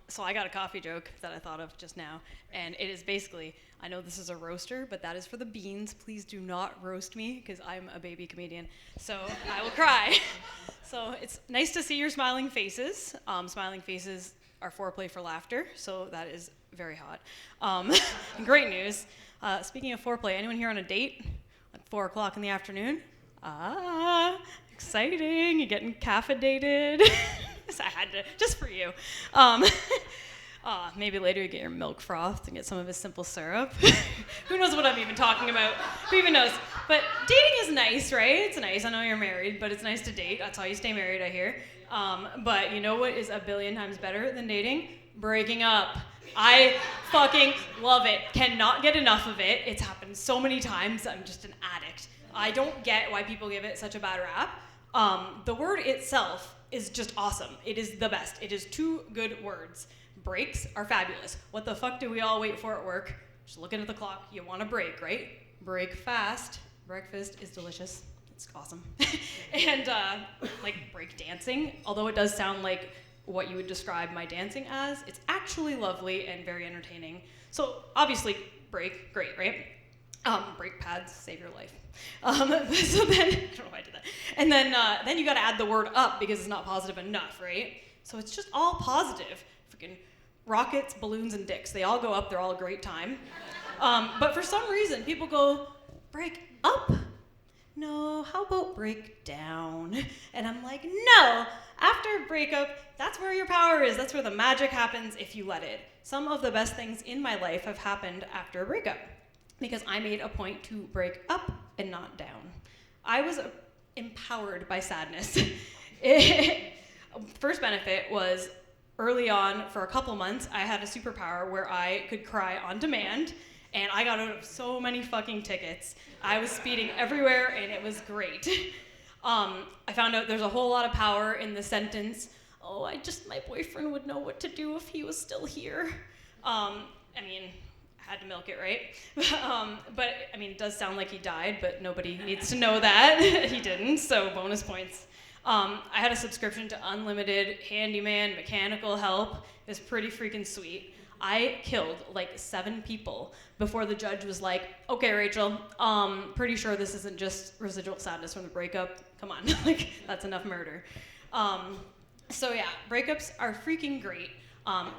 So I got a coffee joke that I thought of just now, and it is basically, I know this is a roaster, but that is for the beans. Please do not roast me, because I'm a baby comedian, so I will cry. So it's nice to see your smiling faces. Smiling faces are foreplay for laughter, so that is very hot. Great news. Speaking of foreplay, anyone here on a date at 4 o'clock in the afternoon? Exciting, you're getting caffeinated. So I had to, just for you. Maybe later you get your milk frothed and get some of his simple syrup. Who knows what I'm even talking about? Who even knows? But dating is nice, right? It's nice. I know you're married, but it's nice to date. That's how you stay married, I hear. But you know what is a billion times better than dating? Breaking up. I fucking love it. Cannot get enough of it. It's happened so many times. I'm just an addict. I don't get why people give it such a bad rap. The word itself is just awesome. It is the best. It is 2 good words. Breaks are fabulous. What the fuck do we all wait for at work? Just looking at the clock. You want a break, right? Break fast. Breakfast is delicious. It's awesome. And like break dancing, although it does sound like what you would describe my dancing as, it's actually lovely and very entertaining. So obviously break, great, right? Brake pads save your life. So then, I don't know why I did that. And then you gotta add the word up because it's not positive enough, right? So it's just all positive. Freaking rockets, balloons, and dicks. They all go up, they're all a great time. But for some reason, people go, break up? No, how about break down? And I'm like, no, after a breakup, that's where your power is. That's where the magic happens if you let it. Some of the best things in my life have happened after a breakup, because I made a point to break up and not down. I was empowered by sadness. First benefit was early on, for a couple months, I had a superpower where I could cry on demand, and I got out of so many fucking tickets. I was speeding everywhere, and it was great. I found out there's a whole lot of power in the sentence, oh, my boyfriend would know what to do if he was still here. I had to milk it, right? But it does sound like he died, but nobody needs to know that. He didn't, so bonus points. I had a subscription to unlimited handyman mechanical help. It was pretty freaking sweet. I killed like 7 people before the judge was like, okay, Rachel, pretty sure this isn't just residual sadness from the breakup. Come on, like that's enough murder. So yeah, breakups are freaking great.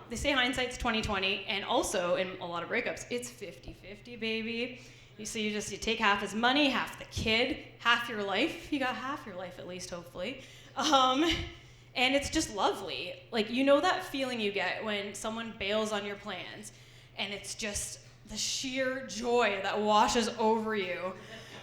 They say hindsight's 20/20, and also in a lot of breakups, it's 50-50, baby. You take half his money, half the kid, half your life. You got half your life at least, hopefully. And it's just lovely. Like, you know that feeling you get when someone bails on your plans, and it's just the sheer joy that washes over you.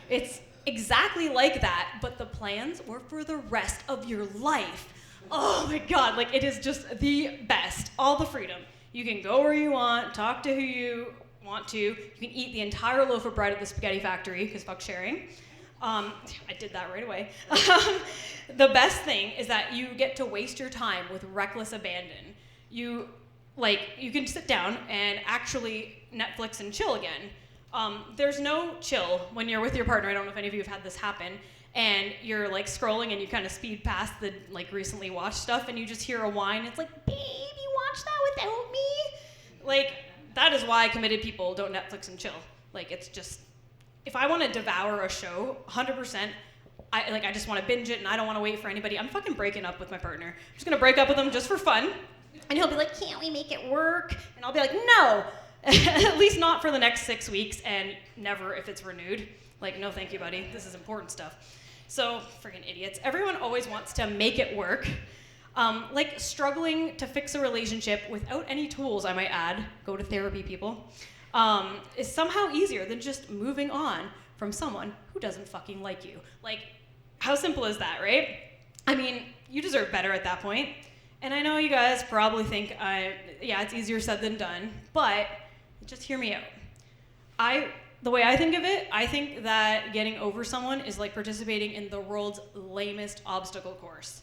It's exactly like that, but the plans were for the rest of your life. Oh my God, like it is just the best. All the freedom. You can go where you want, talk to who you want to. You can eat the entire loaf of bread at the spaghetti factory, because fuck sharing. I did that right away. The best thing is that you get to waste your time with reckless abandon. You can sit down and actually Netflix and chill again. There's no chill when you're with your partner. I don't know if any of you have had this happen. And you're like scrolling and you kind of speed past the like recently watched stuff and you just hear a whine. It's like, babe, you watched that without me? Like, that is why committed people don't Netflix and chill. Like, it's just, if I want to devour a show, 100%, I just want to binge it and I don't want to wait for anybody. I'm fucking breaking up with my partner. I'm just going to break up with him just for fun. And he'll be like, can't we make it work? And I'll be like, no. At least not for the next 6 weeks, and never if it's renewed. Like, no thank you, buddy. This is important stuff. So, freaking idiots. Everyone always wants to make it work. Like struggling to fix a relationship without any tools, I might add, go to therapy, people, is somehow easier than just moving on from someone who doesn't fucking like you. Like, how simple is that, right? You deserve better at that point. And I know you guys probably think, it's easier said than done, but just hear me out. The way I think of it, I think that getting over someone is like participating in the world's lamest obstacle course.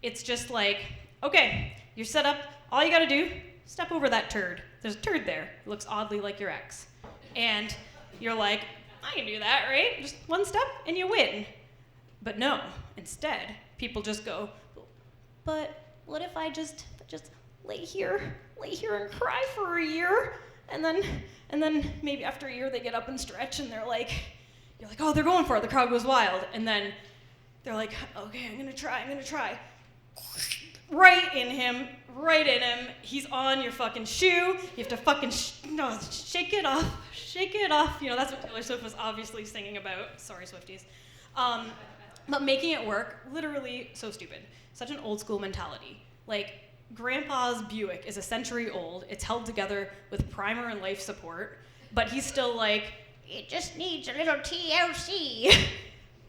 It's just like, okay, you're set up, all you gotta do, step over that turd. There's a turd there. It looks oddly like your ex. And you're like, I can do that, right? Just one step and you win. But no, instead, people just go, but what if I just lay here and cry for a year, and then maybe after a year they get up and stretch and you're like, oh, they're going for it, the crowd goes wild, and then they're like, okay, I'm gonna try. Right in him, he's on your fucking shoe, you have to fucking shake it off, that's what Taylor Swift was obviously singing about, sorry Swifties. But making it work, literally so stupid. Such an old school mentality. Like, Grandpa's Buick is a century old, it's held together with primer and life support, but he's still like, it just needs a little TLC.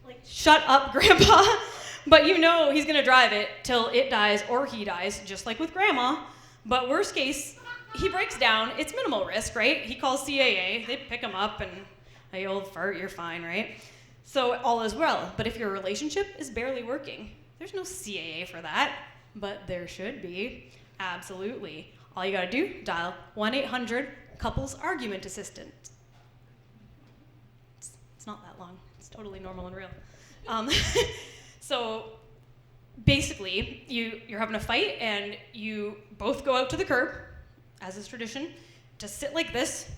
Like, shut up, Grandpa. But you know he's gonna drive it till it dies or he dies, just like with Grandma. But worst case, he breaks down, it's minimal risk, right? He calls CAA, they pick him up and, hey, old fart, you're fine, right? So all is well. But if your relationship is barely working, there's no CAA for that, but there should be, absolutely. All you gotta do, dial 1-800-COUPLES ARGUMENT ASSISTANT. It's not that long, it's totally normal and real. So basically, you're having a fight and you both go out to the curb, as is tradition, to sit like this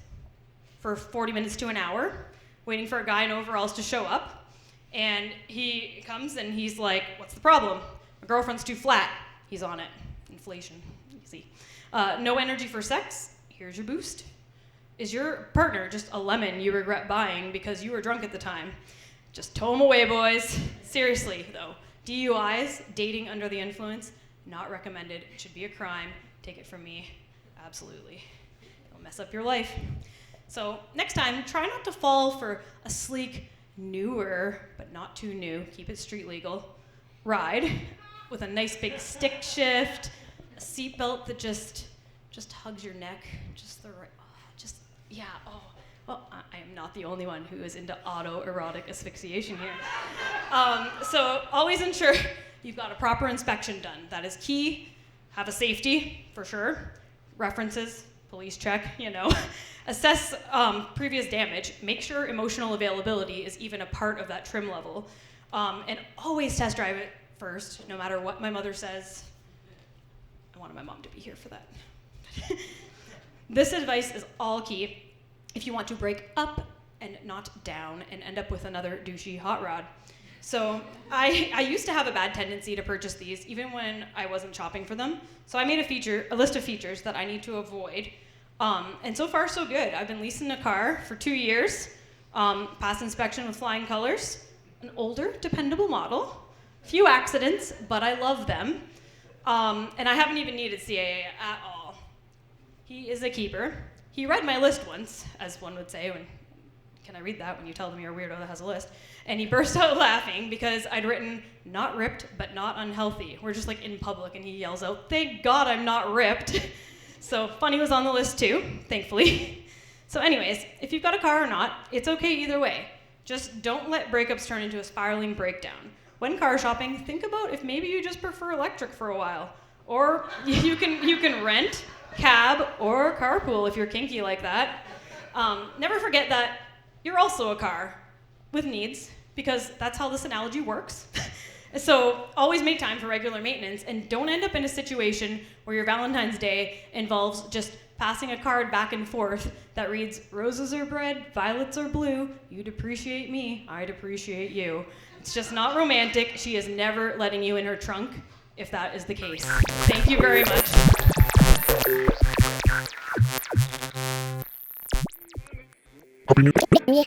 for 40 minutes to an hour, waiting for a guy in overalls to show up. And he comes and he's like, what's the problem? My girlfriend's too flat. He's on it. Inflation, easy. No energy for sex? Here's your boost. Is your partner just a lemon you regret buying because you were drunk at the time? Just tow them away, boys. Seriously, though. DUIs, dating under the influence, not recommended. It should be a crime. Take it from me. Absolutely. It'll mess up your life. So next time, try not to fall for a sleek, newer, but not too new, keep it street legal, ride with a nice big stick shift, a seatbelt that just hugs your neck, just the right, well, I am not the only one who is into autoerotic asphyxiation here. So always ensure you've got a proper inspection done. That is key. Have a safety, for sure. References, police check, Assess previous damage. Make sure emotional availability is even a part of that trim level. And always test drive it first, no matter what my mother says. I wanted my mom to be here for that. This advice is all key if you want to break up and not down and end up with another douchey hot rod. So I used to have a bad tendency to purchase these even when I wasn't shopping for them. So I made a list of features that I need to avoid. And so far so good. I've been leasing a car for 2 years, passed inspection with flying colors, an older, dependable model, few accidents, but I love them. And I haven't even needed CAA at all. He is a keeper. He read my list once, as one would say, can I read that when you tell them you're a weirdo that has a list? And he burst out laughing because I'd written, not ripped, but not unhealthy. We're just like in public and he yells out, thank God I'm not ripped. So funny was on the list too, thankfully. So anyways, if you've got a car or not, it's okay either way. Just don't let breakups turn into a spiraling breakdown. When car shopping, think about if maybe you just prefer electric for a while. Or you can rent, cab, or carpool if you're kinky like that. Never forget that you're also a car with needs, because that's how this analogy works. So always make time for regular maintenance and don't end up in a situation where your Valentine's Day involves just passing a card back and forth that reads, roses are red, violets are blue, you'd appreciate me, I'd appreciate you. It's just not romantic. She is never letting you in her trunk if that is the case. Thank you very much. Happy New Year.